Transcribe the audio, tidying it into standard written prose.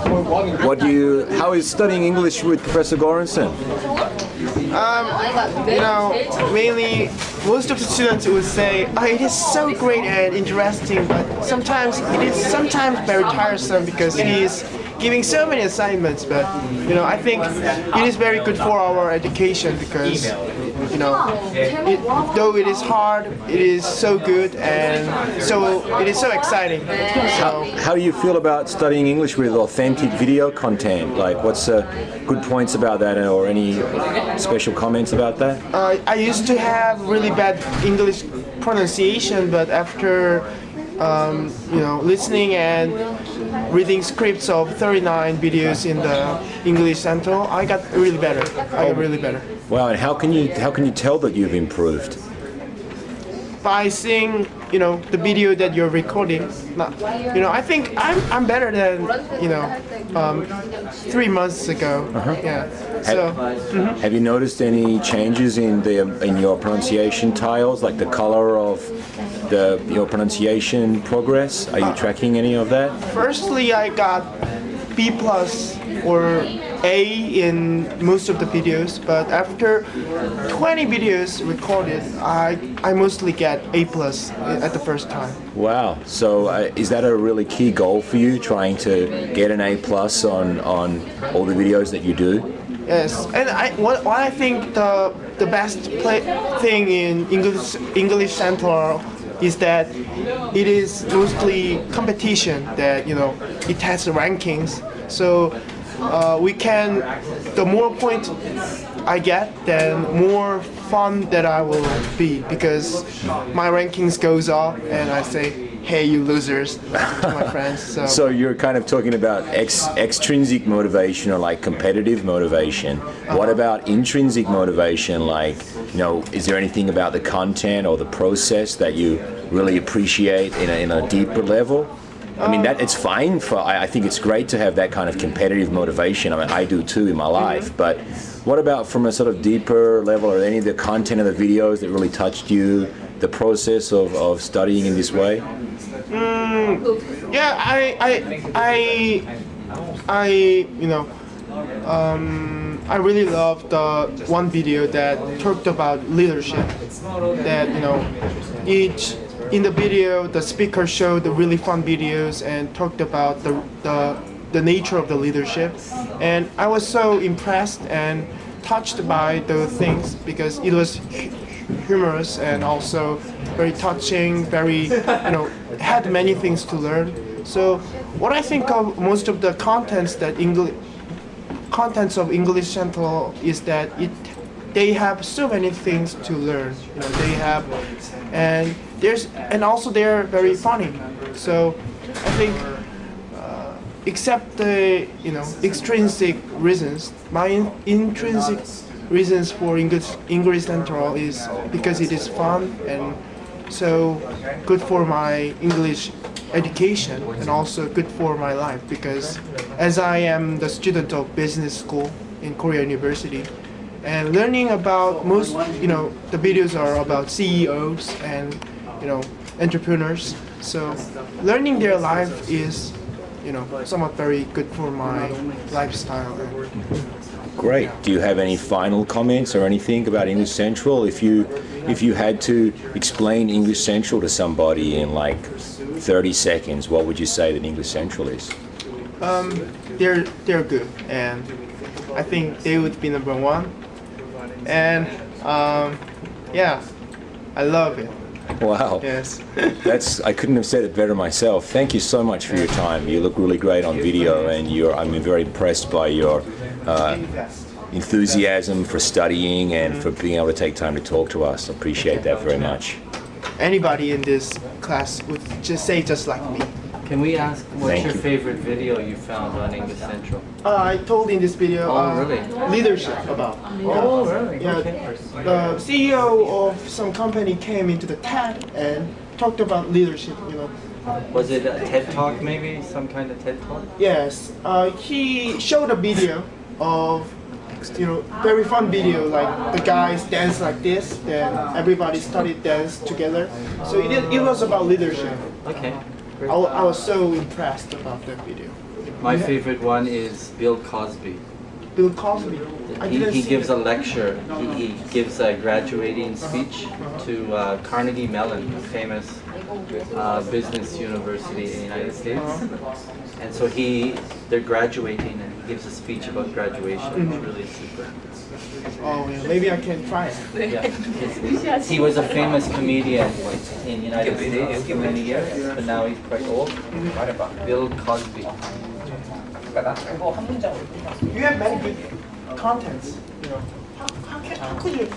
How is studying English with Professor Goranson? Mainly most of the students would say, oh, it is so great and interesting, but sometimes it is very tiresome because he is giving so many assignments. But I think it is very good for our education because though it is hard, it is so good and so it is so exciting. How do you feel about studying English with authentic video content? Like, what's good points about that, or any special comments about that? I used to have really bad English pronunciation, but after listening and reading scripts of 39 videos in the EnglishCentral, I got really better. Wow, and how can you tell that you've improved? By seeing the video that you're recording. I think I'm better than 3 months ago. Yeah. Have you noticed any changes in your pronunciation tiles, like the color of your pronunciation progress? Are you tracking any of that? Firstly, I got B+ or A in most of the videos, but after 20 videos recorded, I mostly get A+ at the first time. Wow! So is that a really key goal for you, trying to get an A+ on all the videos that you do? Yes, and what I think the best thing in EnglishCentral is that it is mostly competition, that it has rankings. So the more points I get, then more fun that I will be, because my rankings goes up and I say, hey, you losers, to my friends. So you're kind of talking about extrinsic motivation, or like competitive motivation. What about intrinsic motivation? Like, is there anything about the content or the process that you really appreciate in a deeper level? I mean, that it's fine. I think it's great to have that kind of competitive motivation. I mean, I do too in my life. But what about from a sort of deeper level, or any of the content of the videos that really touched you? The process of studying in this way? Yeah, I really love the one video that talked about leadership. That in the video, the speaker showed the really fun videos and talked about the nature of the leadership, and I was so impressed and touched by those things because it was humorous and also very touching, very had many things to learn. So what I think of most of the contents of EnglishCentral is that they have so many things to learn. And also they're very funny. So I think except the extrinsic reasons, my intrinsic reasons for EnglishCentral is because it is fun and so good for my English education, and also good for my life, because as I am the student of business school in Korea University, and learning about the videos are about CEOs and entrepreneurs, so learning their life is somewhat very good for my lifestyle. Great. Do you have any final comments or anything about EnglishCentral? If you had to explain EnglishCentral to somebody in like 30 seconds, what would you say that EnglishCentral is? They're good, and I think they would be number one. And yeah, I love it. Wow. Yes. I couldn't have said it better myself. Thank you so much for your time. You look really great on video, and I'm very impressed by your enthusiasm for studying and for being able to take time to talk to us. I appreciate that very much. Anybody in this class would just say just like me. Can we ask what's your favorite video you found on EnglishCentral? I told in this video leadership about. Oh, really? Yeah, Okay. the CEO of some company came into the TED and talked about leadership. Was it a TED Talk maybe? Some kind of TED Talk? Yes. He showed a video of very fun video, like the guys dance like this, then everybody started dance together. So it was about leadership. Okay. I was so impressed about that video. My favorite one is Bill Cosby. Bill Cosby. He gives a lecture. He gives a graduating speech to Carnegie Mellon, a famous business university in the United States. And so they're graduating, and he gives a speech about graduation. It's really super. Oh, yeah. Maybe I can try it. Yeah. He was a famous comedian in the United States for many years, but now he's quite old. Bill Cosby. You have many good contents. You know, how could you